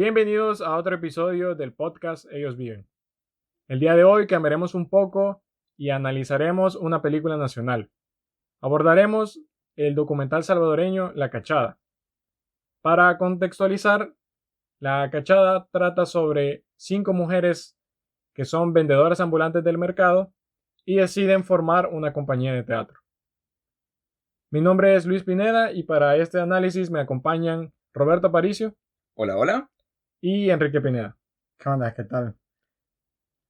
Bienvenidos a otro episodio del podcast Ellos Viven. El día de hoy cambiaremos un poco y analizaremos una película nacional. Abordaremos el documental salvadoreño La Cachada. Para contextualizar, La Cachada trata sobre 5 mujeres que son vendedoras ambulantes del mercado y deciden formar una compañía de teatro. Mi nombre es Luis Pineda y para este análisis me acompañan Roberto Aparicio. Hola, hola. Y Enrique Pineda. ¿Qué onda? ¿Qué tal?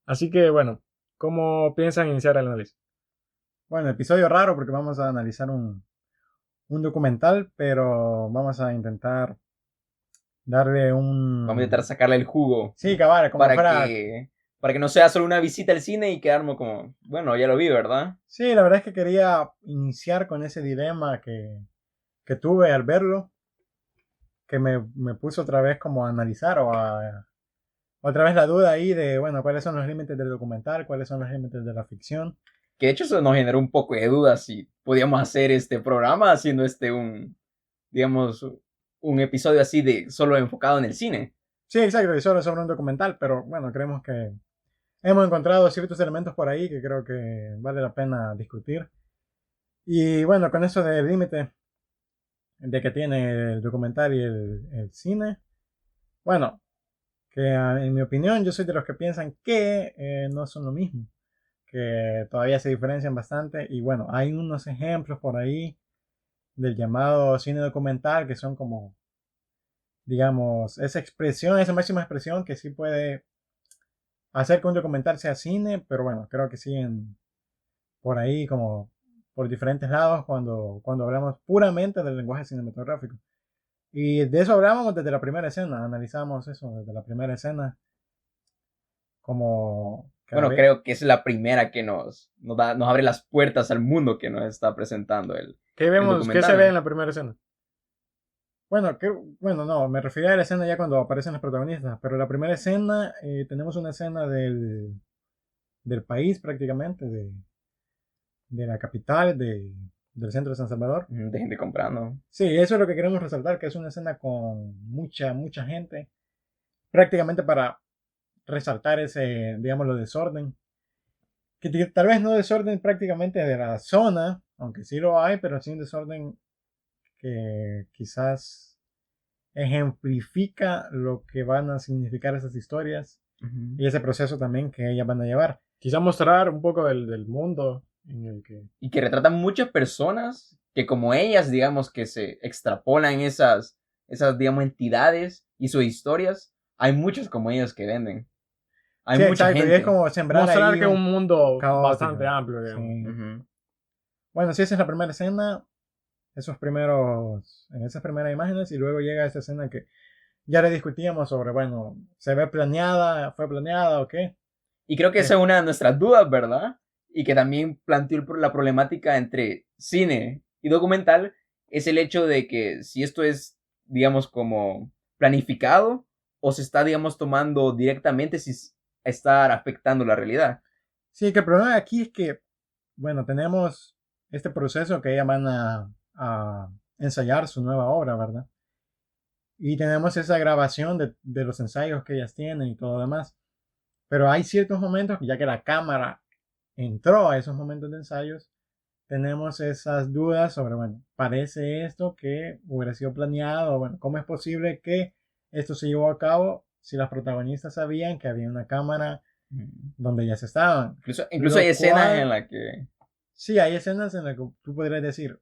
Así que bueno, ¿cómo piensan iniciar el análisis? Bueno, episodio raro porque vamos a analizar un documental, pero vamos a intentar darle Vamos a intentar un... sacarle el jugo Sí, cabal, como para fuera... para que no sea solo una visita al cine y quedarme como, bueno, ya lo vi, ¿verdad? Sí, la verdad es que quería iniciar con ese dilema que tuve al verlo, que me puso otra vez como a analizar otra vez la duda ahí de, bueno, cuáles son los límites del documental, cuáles son los límites de la ficción. Que de hecho eso nos generó un poco de dudas si podíamos hacer este programa haciendo digamos, un episodio así de solo enfocado en el cine. Sí, exacto, y solo sobre un documental, pero bueno, creemos que hemos encontrado ciertos elementos por ahí que creo que vale la pena discutir. Y bueno, con eso del límite de que tiene el documental y el cine, bueno, que en mi opinión yo soy de los que piensan que no son lo mismo, que todavía se diferencian bastante. Y bueno, hay unos ejemplos por ahí del llamado cine documental que son como, digamos, esa expresión, esa máxima expresión que sí puede hacer que un documental sea cine, pero bueno, creo que siguen por ahí como por diferentes lados cuando hablamos puramente del lenguaje cinematográfico. Y de eso hablábamos desde la primera escena, analizamos eso desde la primera escena, como que Bueno, creo que es la primera que nos abre las puertas al mundo que nos está presentando ¿Qué el vemos? ¿Qué se ve en documental. la primera escena? bueno, no, me refería a la escena ya cuando aparecen los protagonistas, pero la primera escena, tenemos una escena del país prácticamente, de la capital, del centro de San Salvador. De gente comprando. Sí, eso es lo que queremos resaltar, que es una escena con mucha gente, prácticamente para resaltar ese, digamos, lo desorden. Que tal vez no desorden prácticamente de la zona, aunque sí lo hay, pero sí un desorden que quizás ejemplifica lo que van a significar esas historias y ese proceso también que ellas van a llevar. Quizá mostrar un poco del mundo en el que... Y que retratan muchas personas que como ellas, digamos, que se extrapolan digamos, entidades y sus historias, hay muchos como ellos que venden. Hay Sí, mucha exacto, y es gente. como sembrar Mostrar ahí que es un un mundo bastante caótico. amplio, digamos. Sí. Ujú. Bueno, sí, esa es la primera escena, en esas primeras imágenes, y luego llega esa escena que ya le discutíamos sobre, bueno, se ve planeada, fue planeada o qué. Y creo que esa Que, es una de nuestras dudas, ¿verdad? Y que también planteó la problemática entre cine y documental, es el hecho de que si esto es, digamos, como planificado o se está, digamos, tomando directamente si estar afectando la realidad. sí, que el problema aquí es que, bueno, tenemos este proceso que ellas van a ensayar su nueva obra, ¿verdad? Y tenemos esa grabación de los ensayos que ellas tienen y todo lo demás. Pero hay ciertos momentos, ya que la cámara entró a esos momentos de ensayos, tenemos esas dudas sobre, bueno, parece esto que hubiera sido planeado, bueno, ¿cómo es posible que esto se llevó a cabo si las protagonistas sabían que había una cámara donde ellas estaban? Incluso hay Lo escenas en cual, las que... sí, hay escenas en las que tú podrías decir,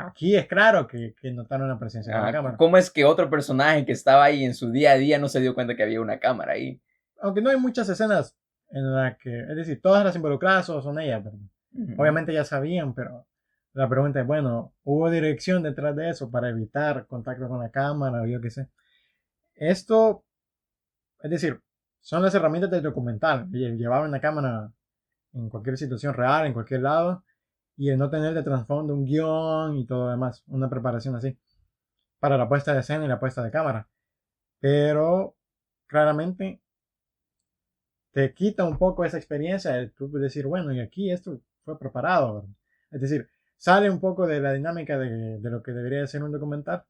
aquí es claro que notaron la presencia de una cámara. ¿Cómo es que otro personaje que estaba ahí en su día a día no se dio cuenta que había una cámara ahí? Aunque no hay muchas escenas en las que, es decir, todas las involucradas son ellas, ¿verdad? Ujú. Obviamente ya sabían, pero la pregunta es, bueno, ¿hubo dirección detrás de eso para evitar contacto con la cámara o yo qué sé? Esto, es decir, son las herramientas del documental. Llevaban la cámara en cualquier situación real, en cualquier lado, y el no tener de trasfondo un guión y todo lo demás, una preparación así, para la puesta de escena y la puesta de cámara. Pero claramente te quita un poco esa experiencia de tú decir, bueno, y aquí esto fue preparado, ¿verdad? Es decir, sale un poco de la dinámica de lo que debería ser un documental,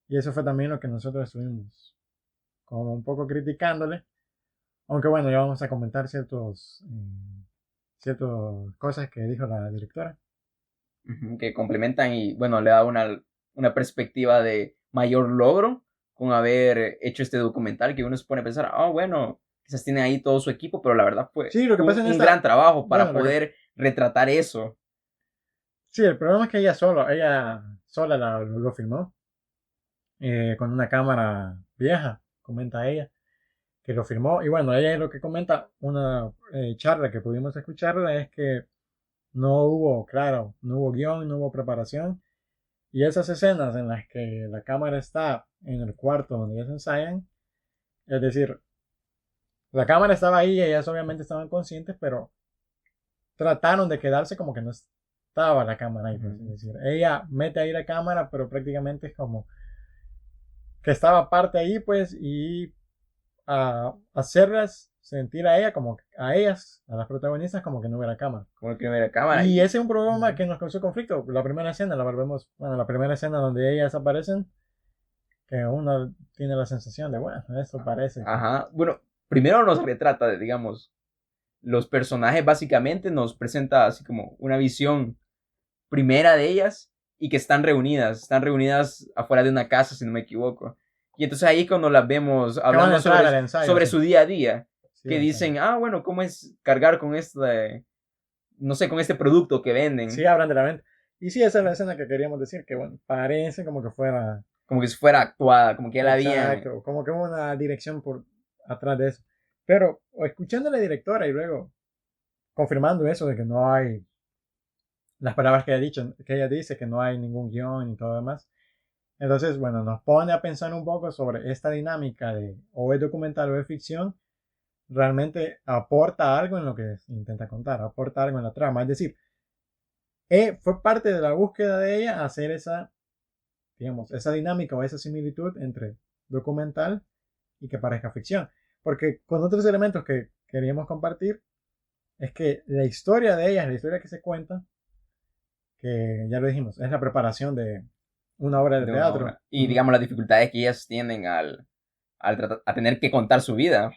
y eso fue también lo que nosotros estuvimos como un poco criticándole. Aunque bueno, ya vamos a comentar ciertas cosas que dijo la directora. Que complementan y bueno, le da una perspectiva de mayor logro con haber hecho este documental, que uno se pone a pensar, bueno, quizás tiene ahí todo su equipo, pero la verdad fue Sí, lo que pasa en un gran trabajo para bueno, poder retratar eso. Sí, el problema es que ella sola lo filmó con una cámara vieja, comenta ella, que lo filmó. Y bueno, ella lo que comenta, una charla que pudimos escucharla, es que no hubo, claro, no hubo guión, no hubo preparación. Y esas escenas en las que la cámara está en el cuarto donde ellos ensayan, es decir, la cámara estaba ahí, ellas obviamente estaban conscientes, pero trataron de quedarse como que no estaba la cámara ahí, pues. Es decir, ella mete ahí la cámara, pero prácticamente es como que estaba parte ahí, pues, y a hacerlas sentir a ella como a ellas, a las protagonistas, como que no hubiera cámara. Como que no era cámara. Y ese es un problema que nos causó conflicto. La primera escena, la primera escena donde ellas aparecen, que uno tiene la sensación de, bueno, esto parece. Ajá. Bueno, primero nos retrata de, digamos, los personajes básicamente nos presenta así como una visión primera de ellas y que están reunidas afuera de una casa, si no me equivoco. Y entonces ahí cuando las vemos hablando sobre su día a día, sí, que dicen, bueno, ¿cómo es cargar con no sé, con este producto que venden? Sí, hablan de la venta. Y sí, esa es la escena que queríamos decir, que bueno, parece como que fuera... Como que si fuera actuada, como que ya la habían... Exacto, como que hubo una dirección por atrás de eso. Pero escuchando a la directora y luego confirmando eso de que no hay las palabras que ella dice, que no hay ningún guión y todo demás. Entonces, bueno, nos pone a pensar un poco sobre esta dinámica de o es documental o es ficción. Realmente aporta algo en lo que intenta contar, aporta algo en la trama. Es decir, fue parte de la búsqueda de ella hacer digamos, esa dinámica o esa similitud entre documental y que parezca ficción. Porque con otros elementos que queríamos compartir es que la historia de ella, la historia que se cuenta, que ya lo dijimos, es la preparación de una obra de teatro. Y digamos las dificultades que ellas tienen a tener que contar su vida.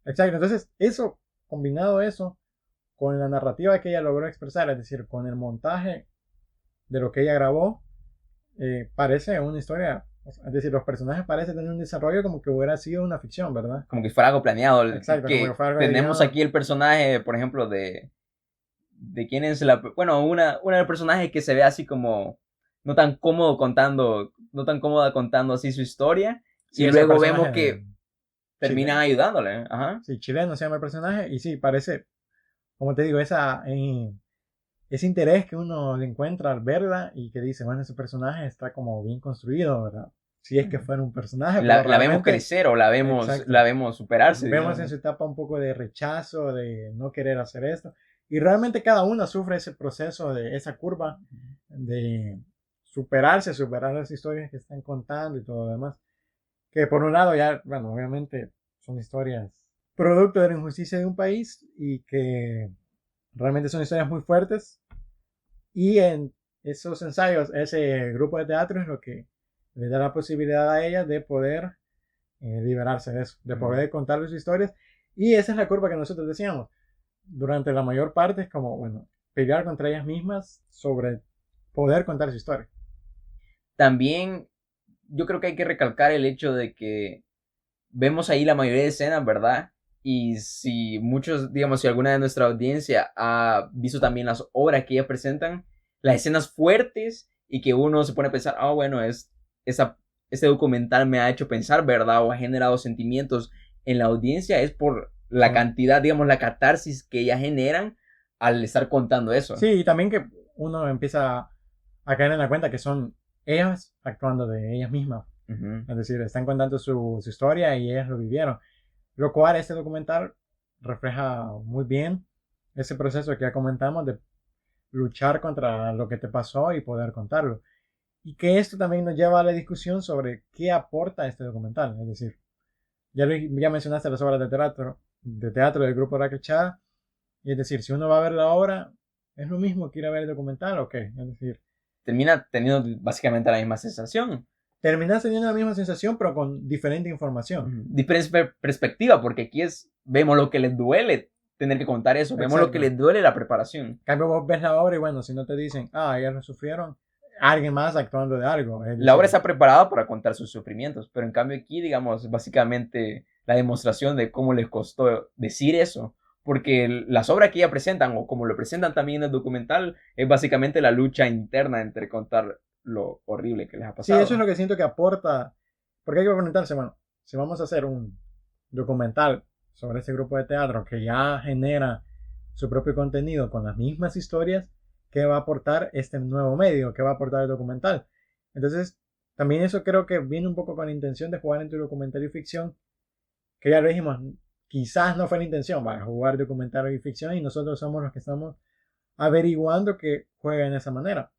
Exacto, entonces eso, combinado eso con la narrativa que ella logró expresar, es decir, con el montaje de lo que ella grabó, parece una historia, es decir, los personajes parecen tener un desarrollo como que hubiera sido una ficción, ¿verdad? Como que fuera algo planeado. Exacto, como que fuera algo tenemos aquí el personaje, por ejemplo, de quién es bueno, una de los personajes que se ve así como no tan cómoda contando así su historia, sí, y luego vemos que terminan ayudándole. Ajá. Sí, chileno se llama el personaje y sí, parece, como te digo, ese interés que uno le encuentra al verla y que dice, bueno, ese personaje está como bien construido, ¿verdad? Si es que fuera un personaje. La vemos crecer o la vemos superarse. Vemos digamos en su etapa un poco de rechazo, de no querer hacer esto. Y realmente cada una sufre ese proceso de esa curva de superar las historias que están contando y todo lo demás. Que por un lado ya, bueno, obviamente son historias producto de la injusticia de un país y que realmente son historias muy fuertes. Y en esos ensayos, ese grupo de teatro es lo que le da la posibilidad a ellas de poder liberarse de eso, de poder contar sus historias. Y esa es la curva que nosotros decíamos. Durante la mayor parte es como, bueno, pelear contra ellas mismas sobre poder contar su historia. También yo creo que hay que recalcar el hecho de que vemos ahí la mayoría de escenas, ¿verdad? Y si digamos, si alguna de nuestra audiencia ha visto también las obras que ellas presentan, las escenas fuertes y que uno se pone a pensar, bueno, este documental me ha hecho pensar, ¿verdad? O ha generado sentimientos en la audiencia, es por la cantidad, digamos, la catarsis que ellas generan al estar contando eso. Sí, y también que uno empieza a caer en la cuenta que son ellas actuando de ellas mismas. Es decir, están contando su historia y ellas lo vivieron. Lo cual este documental refleja muy bien ese proceso que ya comentamos de luchar contra lo que te pasó y poder contarlo. Y que esto también nos lleva a la discusión sobre qué aporta este documental. Es decir, ya mencionaste las obras de teatro del grupo Raquel Chada. Y es decir, si uno va a ver la obra, es lo mismo que ir a ver el documental, ¿o qué? Es decir, termina teniendo básicamente la misma sensación. terminas teniendo la misma sensación, pero con diferente información. Diferente perspectiva, porque aquí vemos lo que les duele tener que contar eso, vemos lo que les duele la preparación. En cambio, vos ves la obra y bueno, si no te dicen, ellos lo sufrieron, alguien más actuando de algo. La obra está preparada para contar sus sufrimientos, pero en cambio aquí, digamos, básicamente la demostración de cómo les costó decir eso, porque las obras que ella presentan, o como lo presentan también en el documental, es básicamente la lucha interna entre contar lo horrible que les ha pasado. Sí, eso es lo que siento que aporta, porque hay que preguntarse, bueno, si vamos a hacer un documental sobre este grupo de teatro que ya genera su propio contenido con las mismas historias, ¿qué va a aportar este nuevo medio? ¿Qué va a aportar el documental? Entonces, también eso creo que viene un poco con la intención de jugar entre documental y ficción, que ya lo dijimos, quizás no fue la intención, jugar documental y ficción, y nosotros somos los que estamos averiguando que juega en esa manera.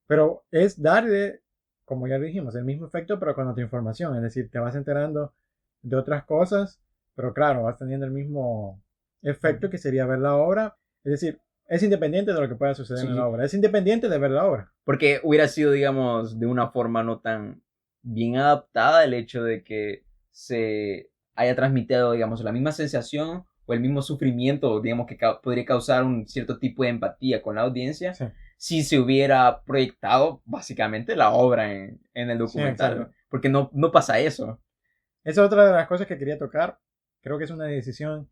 Pero es darle, como ya dijimos, el mismo efecto, pero con otra información. Es decir, te vas enterando de otras cosas, pero claro, vas teniendo el mismo efecto que sería ver la obra. Es decir, es independiente de lo que pueda suceder en la obra. Es independiente de ver la obra. Porque hubiera sido, digamos, de una forma no tan bien adaptada el hecho de que se haya transmitido, digamos, la misma sensación o el mismo sufrimiento, digamos, que podría causar un cierto tipo de empatía con la audiencia. Sí. Si se hubiera proyectado básicamente la obra en el documental, sí, porque no pasa eso. Esa es otra de las cosas que quería tocar. Creo que es una decisión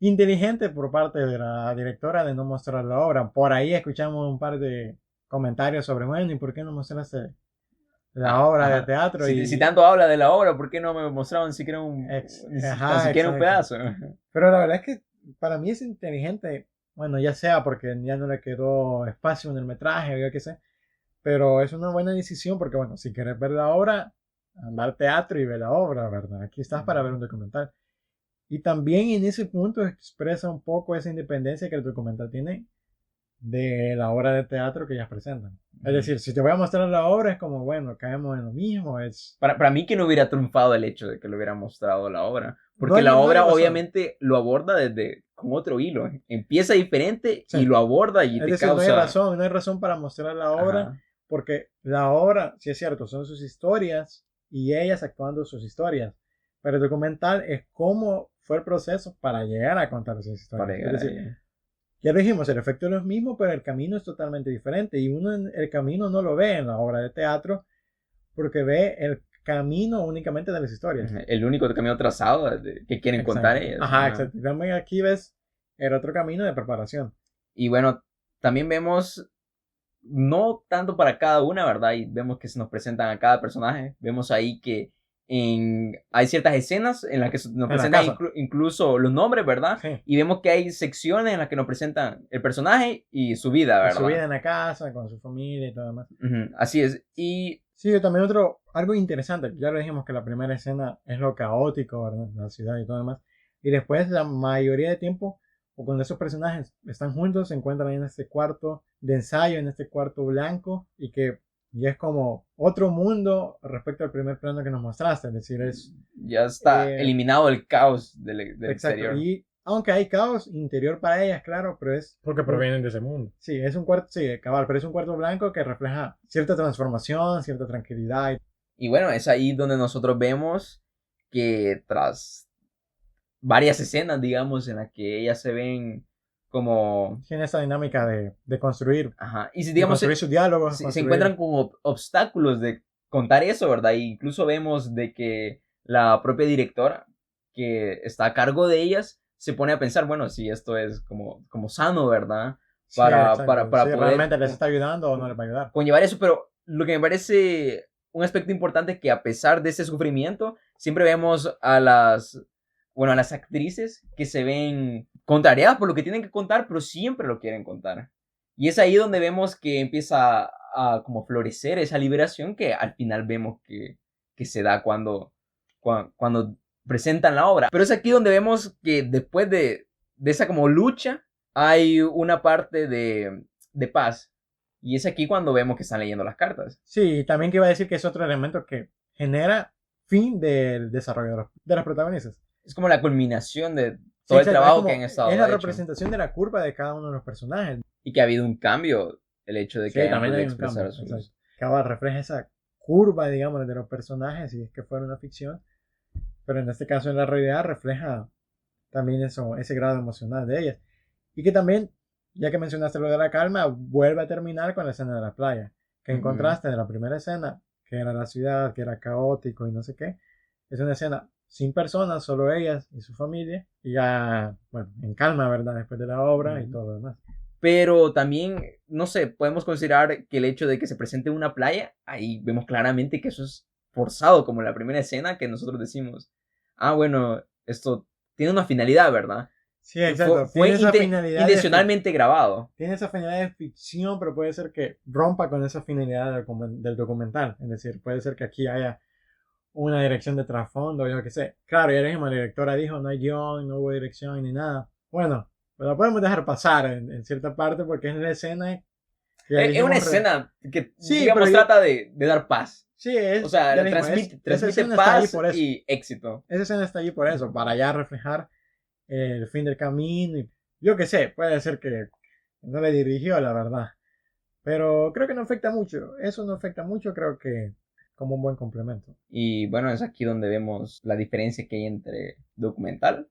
inteligente por parte de la directora de no mostrar la obra. Por ahí escuchamos un par de comentarios sobre, bueno, ¿y por qué no mostraste la obra de teatro? Si tanto habla de la obra, ¿por qué no me mostraban siquiera un pedazo? Pero la verdad es que para mí es inteligente. Bueno, ya sea porque ya no le quedó espacio en el metraje o yo qué sé. Pero es una buena decisión porque, bueno, si quieres ver la obra, anda al teatro y ve la obra, ¿verdad? Aquí estás para ver un documental. Y también en ese punto expresa un poco esa independencia que el documental tiene de la obra de teatro que ellas presentan. Es decir, si te voy a mostrar la obra es como, bueno, caemos en lo mismo. Para mí que no hubiera triunfado el hecho de que lo hubiera mostrado la obra. Porque la obra obviamente lo aborda con otro hilo. Empieza diferente y lo aborda y te causa... No hay razón para mostrar la obra porque la obra, sí es cierto, son sus historias y ellas actuando sus historias. Pero el documental es cómo fue el proceso para llegar a contar esas historias. Es decir, ya lo dijimos, el efecto es lo mismo, pero el camino es totalmente diferente. Y uno el camino no lo ve en la obra de teatro porque ve el camino únicamente de las historias. El único camino trazado que quieren contar ellos. Exacto. También aquí ves el otro camino de preparación. Y bueno, también vemos, no tanto para cada una, ¿verdad? Y vemos que se nos presentan a cada personaje. Vemos ahí que hay ciertas escenas en las que nos presentan incluso los nombres, ¿verdad? Sí. Y vemos que hay secciones en las que nos presentan el personaje y su vida, ¿verdad? Su vida en la casa, con su familia y todo demás. Así es. Y sí, también algo interesante. Ya lo dijimos que la primera escena es lo caótico, ¿verdad? La ciudad y todo demás. Y después la mayoría de tiempo, o cuando esos personajes están juntos, se encuentran en este cuarto de ensayo, en este cuarto blanco, y es como otro mundo respecto al primer plano que nos mostraste. Es decir, ya está eliminado el caos del exterior. Y aunque hay caos interior para ellas, claro, pero es... porque provienen de ese mundo. Sí, es un cuarto, pero es un cuarto blanco que refleja cierta transformación, cierta tranquilidad. Y bueno, es ahí donde nosotros vemos que tras varias escenas, digamos, en las que ellas se ven como... Tiene esa dinámica de construir. Y si, digamos, construir sus diálogos. Se encuentran con obstáculos de contar eso, ¿verdad? E incluso vemos de que la propia directora que está a cargo de ellas se pone a pensar, bueno, si esto es como sano, ¿verdad? Para poder... ¿realmente les está ayudando o no les va a ayudar? Conllevar eso, pero lo que me parece un aspecto importante es que a pesar de ese sufrimiento, siempre vemos a las actrices que se ven contrariadas por lo que tienen que contar, pero siempre lo quieren contar. Y es ahí donde vemos que empieza a como florecer esa liberación que al final vemos que se da cuando presentan la obra. Pero es aquí donde vemos que después de esa como lucha hay una parte de paz. Y es aquí cuando vemos que están leyendo las cartas. Sí, también que iba a decir que es otro elemento que genera fin del desarrollo de los protagonistas. Es como la culminación de todo el trabajo que han estado es la representación de la curva de cada uno de los personajes. Y que ha habido un cambio, el hecho de que también hay un cambio. Cabal refleja esa curva, digamos, de los personajes, si es que fuera una ficción, pero en este caso en la realidad refleja también eso, ese grado emocional de ellas. Y que también, ya que mencionaste lo de la calma, vuelve a terminar con la escena de la playa, que en contraste de la primera escena, que era la ciudad, que era caótico y no sé qué, es una escena sin personas, solo ellas y su familia, y ya, bueno, en calma, ¿verdad? Después de la obra y todo lo demás. Pero también, no sé, podemos considerar que el hecho de que se presente una playa, ahí vemos claramente que eso es forzado, como en la primera escena que nosotros decimos, ah, bueno, esto tiene una finalidad, ¿verdad? Sí, exacto. Fue Tiene esa finalidad intencionalmente grabado. Tiene esa finalidad de ficción, pero puede ser que rompa con esa finalidad del documental. Es decir, puede ser que aquí haya una dirección de trasfondo, yo qué sé. Claro, ya mismo la directora dijo, no hay guión, no hubo dirección ni nada. Bueno, pues lo podemos dejar pasar en cierta parte porque es la escena que ya Es una dijimos escena que, sí, digamos, trata de dar paz. Sí, O sea, ya dijimos, transmite paz por eso. y éxito. Esa escena está allí por eso, para ya reflejar el fin del camino. Y, yo qué sé, puede ser que no le dirigió, la verdad. Pero creo que no afecta mucho. Eso no afecta mucho, creo que como un buen complemento. Y bueno, es aquí donde vemos la diferencia que hay entre documental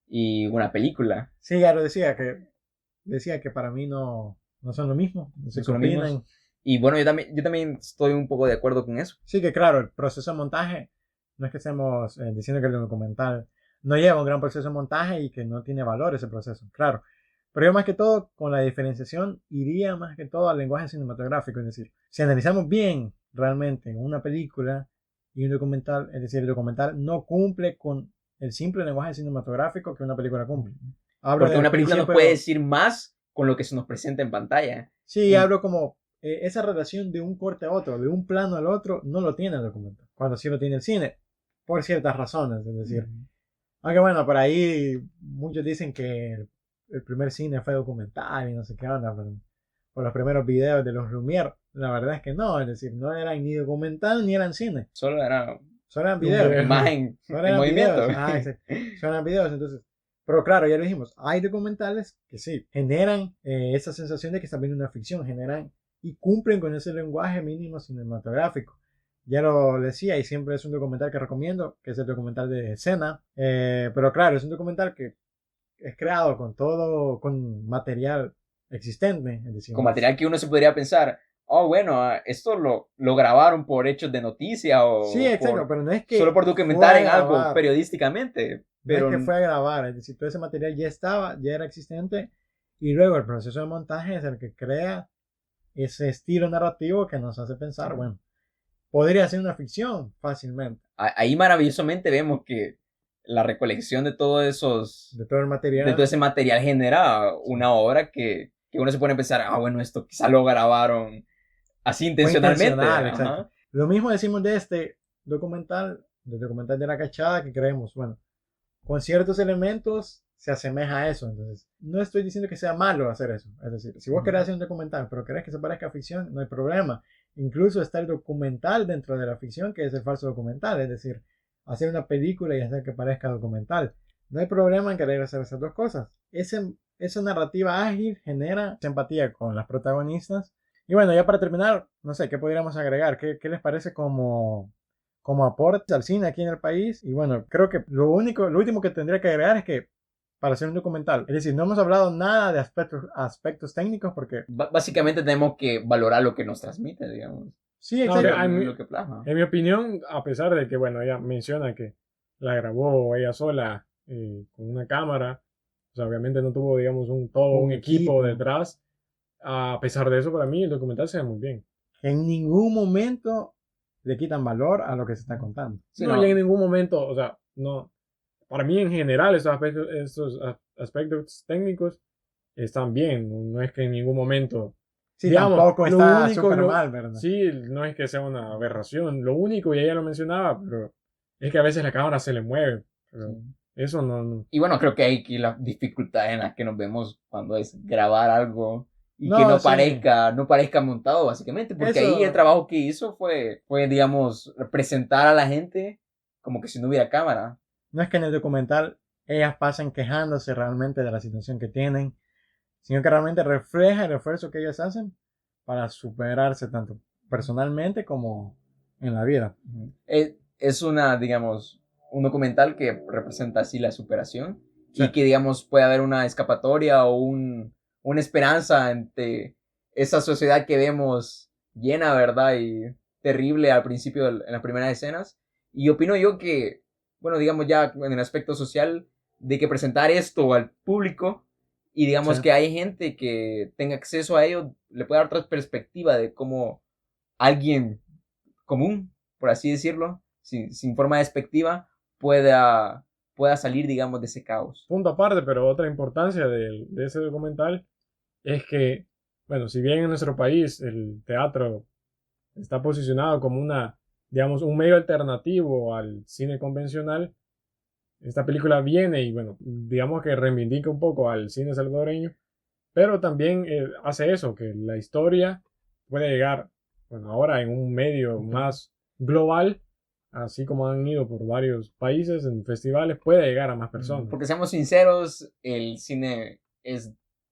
y una película. Sí, ya lo decía que para mí no son lo mismo. No sé No qué son lo opinan. mismos. Y bueno, yo también estoy un poco de acuerdo con eso. Sí, que claro, el proceso de montaje, no es que estemos diciendo que el documental no lleva un gran proceso de montaje y que no tiene valor ese proceso, claro. Pero yo más que todo, con la diferenciación, iría más que todo al lenguaje cinematográfico. Es decir, si analizamos bien realmente una película y un documental, es decir, el documental no cumple con el simple lenguaje cinematográfico que una película cumple. Hablo Porque una película nos principio, puede decir más con lo que se nos presenta en pantalla. sí, Y hablo como esa relación de un corte a otro, de un plano al otro, no lo tiene el documental. Cuando sí lo tiene el cine, por ciertas razones, es decir. Aunque bueno, por ahí muchos dicen que el primer cine fue documental y no sé qué onda, pero por los primeros videos de los Lumière, la verdad es que no, es decir, no eran ni documental ni eran cine, solo era solo eran videos. imagen Solo en eran movimiento. videos. Ah, exacto. Solo eran videos, entonces. Pero claro, ya lo dijimos, hay documentales que sí, generan esa sensación de que están viendo una ficción, generan y cumplen con ese lenguaje mínimo cinematográfico. Ya lo decía y siempre es un documental que recomiendo, que es el documental de escena. Pero claro, es un documental que es creado con todo, con material existente. Es decir, Con material que uno se podría pensar, oh, bueno, esto lo grabaron por hechos de noticia sí, exacto, pero no es que solo por fue documentar a en algo grabar, periodísticamente. no es Pero que fue a grabar, es decir, todo ese material ya estaba, ya era existente y luego el proceso de montaje es el que crea ese estilo narrativo que nos hace pensar, bueno, podría ser una ficción fácilmente. ahí maravillosamente vemos que la recolección de todos esos, De todo el material. de todo ese material genera una obra que uno se pone a pensar, ah, bueno, esto quizá lo grabaron así intencionalmente. Intencional, exacto. Lo mismo decimos de este documental, del documental de la cachada, que creemos, bueno, con ciertos elementos se asemeja a eso. Entonces, no estoy diciendo que sea malo hacer eso. Es decir, si vos querés hacer un documental, pero querés que se parezca a ficción, no hay problema. Incluso está el documental dentro de la ficción, que es el falso documental. Es decir, hacer una película y hacer que parezca documental. No hay problema en querer hacer esas dos cosas. Esa narrativa ágil genera empatía con las protagonistas. Y bueno, ya para terminar, no sé, ¿qué podríamos agregar? ¿Qué les parece como aporte al cine aquí en el país? Y bueno, creo que lo último que tendría que agregar es que para hacer un documental, es decir, no hemos hablado nada de aspectos técnicos porque Básicamente tenemos que valorar lo que nos transmite, digamos. sí, No, exacto. Lo que plasma. en mi opinión, a pesar de que, bueno, ella menciona que la grabó ella sola con una cámara, o sea, obviamente no tuvo, digamos, todo un equipo detrás. A pesar de eso, para mí el documental se ve muy bien. En ningún momento le quitan valor a lo que se está contando. Sí, no, y en ningún momento, o sea, no. Para mí en general estos aspectos técnicos están bien. No es que en ningún momento, Sí, digamos, tampoco lo está único, súper mal, ¿verdad? sí, no es que sea una aberración. Lo único, y ella lo mencionaba, pero es que a veces la cámara se le mueve. Pero eso no. Y bueno, creo que hay aquí las dificultades en las que nos vemos cuando es grabar algo y que No, no sí. parezca montado, básicamente. Porque Eso. ahí el trabajo que hizo fue, digamos, presentar a la gente como que si no hubiera cámara. No es que en el documental ellas pasen quejándose realmente de la situación que tienen, sino que realmente refleja el esfuerzo que ellas hacen para superarse tanto personalmente como en la vida. Es una, digamos, un documental que representa así la superación Sí. y que, digamos, puede haber una escapatoria o una esperanza ante esa sociedad que vemos llena, ¿verdad? Y terrible al principio, en las primeras escenas. Y opino yo que, bueno, digamos ya en el aspecto social, de que presentar esto al público y digamos Sí. que hay gente que tenga acceso a ello, le puede dar otra perspectiva de cómo alguien común, por así decirlo, sin forma despectiva, pueda salir, digamos, de ese caos. Punto aparte, pero otra importancia de ese documental es que, bueno, si bien en nuestro país el teatro está posicionado como una, digamos, un medio alternativo al cine convencional, esta película viene y, bueno, digamos que reivindica un poco al cine salvadoreño, pero también hace eso, que la historia puede llegar, bueno, ahora en un medio más global, así como han ido por varios países en festivales, puede llegar a más personas. Porque seamos sinceros, el cine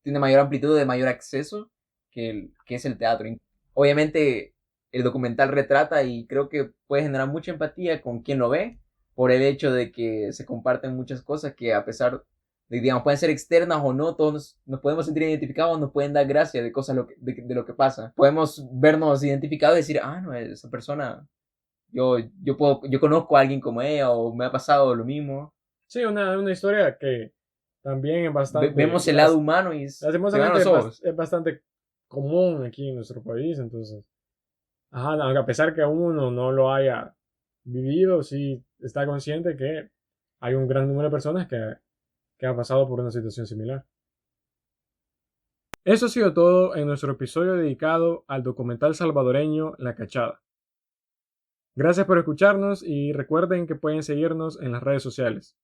tiene mayor amplitud, de mayor acceso que es el teatro. Obviamente, el documental retrata y creo que puede generar mucha empatía con quien lo ve, por el hecho de que se comparten muchas cosas que a pesar de, digamos, pueden ser externas o no, todos nos podemos sentir identificados, nos pueden dar gracia de cosas de lo que pasa. Podemos vernos identificados y decir, ah, no, esa persona, yo conozco a alguien como ella o me ha pasado lo mismo. Sí, una historia que también es bastante, Vemos el lado humano y se van lastimosamente los ojos. es bastante común aquí en nuestro país, entonces, ajá, aunque a pesar que uno no lo haya vivido, sí está consciente que hay un gran número de personas que ha pasado por una situación similar. Eso ha sido todo en nuestro episodio dedicado al documental salvadoreño La Cachada. Gracias por escucharnos y recuerden que pueden seguirnos en las redes sociales.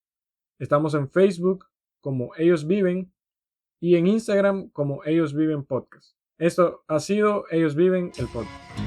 Estamos en Facebook como Ellos Viven y en Instagram como Ellos Viven Podcast. Esto ha sido Ellos Viven el Podcast.